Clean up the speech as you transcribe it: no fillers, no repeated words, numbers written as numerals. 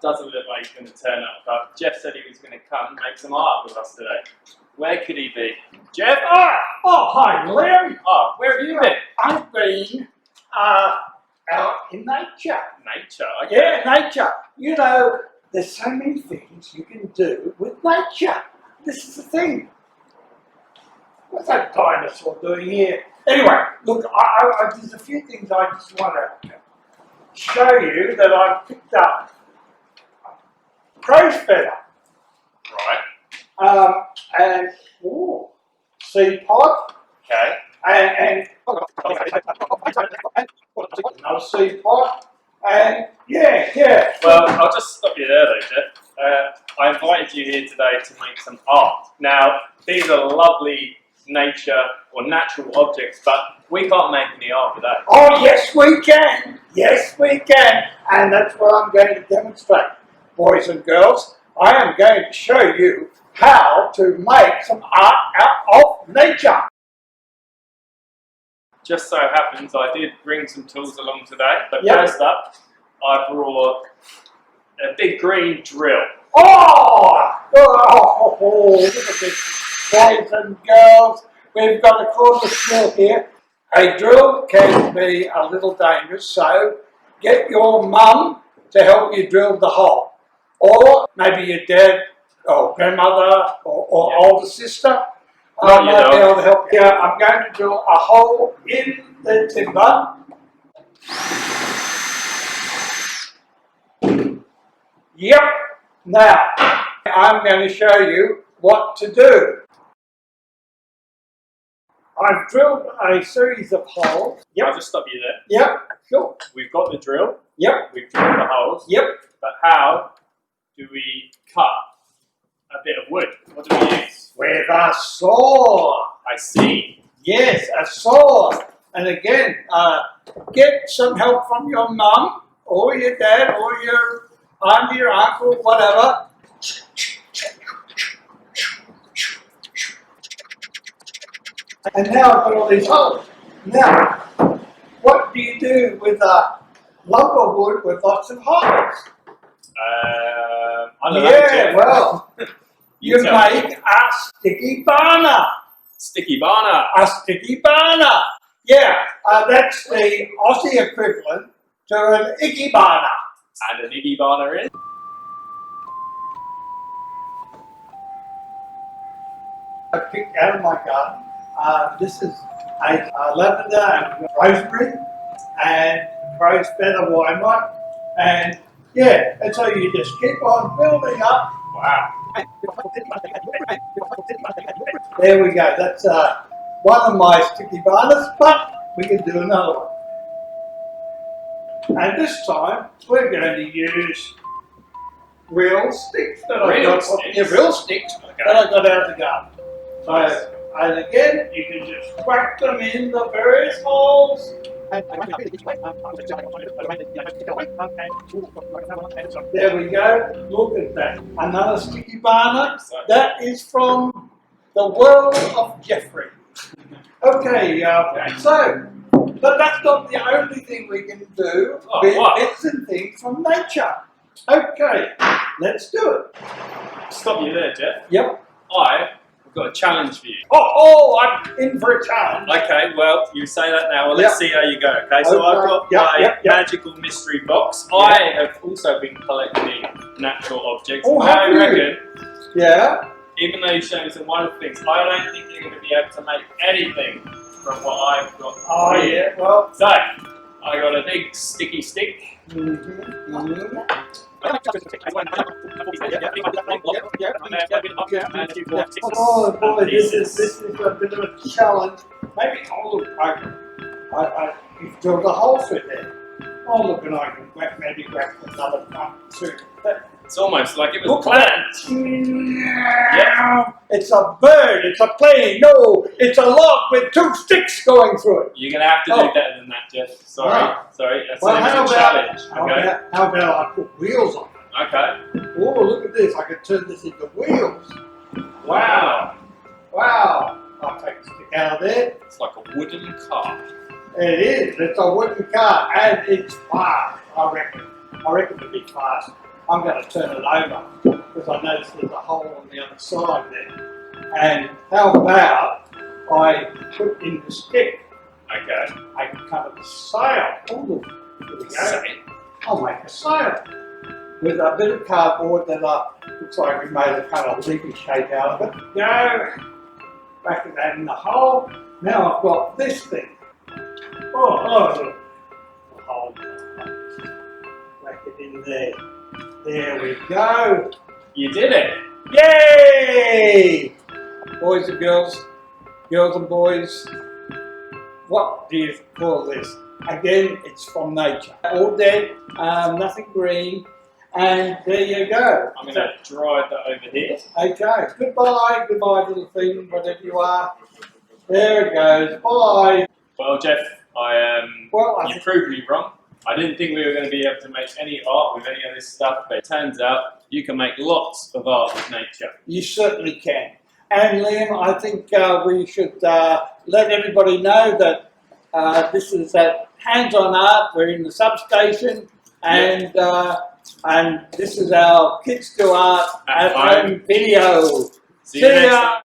doesn't look like he's going to turn up, but Jeff said he was going to come and make some art with us today. Where could he be? Jeff? Oh, hi, Larry. Oh, where have you been? I've been out in nature. Nature? Okay. Yeah, nature. You know, there's so many things you can do with nature. This is the thing. What's that dinosaur doing here? Anyway, look, there's a few things I just want to show you that I picked up. Crow's feather. Right. And seed pod. Okay. And another seed pod. And yeah. Well, I'll just stop you there though, Jeff. I invited you here today to make some art. Now, these are lovely nature or natural objects, but we can't make any art with that. Oh, yes, we can. Yes, we can. And that's what I'm going to demonstrate. Boys and girls, I am going to show you how to make some art out of nature. Just so happens I did bring some tools along today, but Yep. first up, I brought a big green drill. Oh, look at this. Boys and girls, we've got a cordless drill here. A drill can be a little dangerous, so get your mum to help you drill the hole. Or maybe your dad or grandmother or older sister might be able to help you. I'm going to drill a hole in the timber. Yep. Now, I'm going to show you what to do. I've drilled a series of holes. I'll just stop you there. Yep, sure. We've got the drill, Yep, we've drilled the holes, yep. but how do we cut a bit of wood? What do we use? With a saw. I see. Yes, a saw. And again, get some help from your mum or your dad or your auntie or uncle, whatever. And now I've got all these holes. Now, what do you do with a lump of wood with lots of holes? I don't know, Yeah, Jeff. well, you tell me. make a sticky banner. Sticky barner. A sticky banner. Yeah, that's the Aussie equivalent to an icky banner. And an iggy barner is. I picked out of my garden. This is a lavender and rosemary and crow's feather wine, and yeah, and so you just keep on building up. Wow. There we go. That's one of my sticky banners, but we can do another one. And this time we're going to use real sticks that I Real got. sticks? Yeah, real sticks that I got out of the garden. So, and again, you can just whack them in the various holes. There we go. Look at that. Another sticky banner. That is from the world of Jeffrey. Okay, so, but that's not the only thing we can do with bits and things from nature. Okay, let's do it. Stop you there, Jeff. Yep. I've got a challenge for you. Oh, I'm in for a challenge. Okay, well, you say that now. Well, let's see how you go. Okay, so I've got my magical mystery box. I have also been collecting natural objects. Oh, I have you? reckon, Yeah. even though you showed me some wonderful things, I don't think you're going to be able to make anything from what I've got. Oh, here. yeah. Well. So, I got a big sticky stick. Oh boy, this is a bit of a challenge. Maybe I you've drilled a hole through there. Oh look, and I can maybe grab another one too. It's almost like it was planned. Yeah. It's a bird, it's a plane, no, it's a log with two sticks going through it. You're going to have to do better than that, Jeff. Sorry. That's Well, a challenge. Okay. How about I put wheels on it? Okay. Oh, look at this, I can turn this into wheels. Wow. Wow. I'll take the stick out of there. It's like a wooden car. It is. It's a wooden car, and it's fast. I reckon it'll be fast. I'm going to turn it over because I noticed there's a hole on the other side there. And how about I put in the stick? Okay. I can cover the sail. Oh, there we go. Sail. I'll make a sail with a bit of cardboard that looks like we made a kind of leafy shape out of it. Go back of that in the hole. Now I've got this thing. Oh, the hole. Back it in there. There we go. You did it. Yay! Boys and girls and boys, what do you call this? Again, it's from nature. All dead, nothing green, and there you go. I'm going to drive that over here. Okay, goodbye little thing, whatever you are. There it goes, bye. Well, Jeff, Well, I you proved me wrong. I didn't think we were going to be able to make any art with any of this stuff, but it turns out you can make lots of art with nature. You certainly can. And Liam, I think we should let everybody know that this is Hands-On Art. We're in the substation, and this is our Kids Do Art at Home video. See you next time.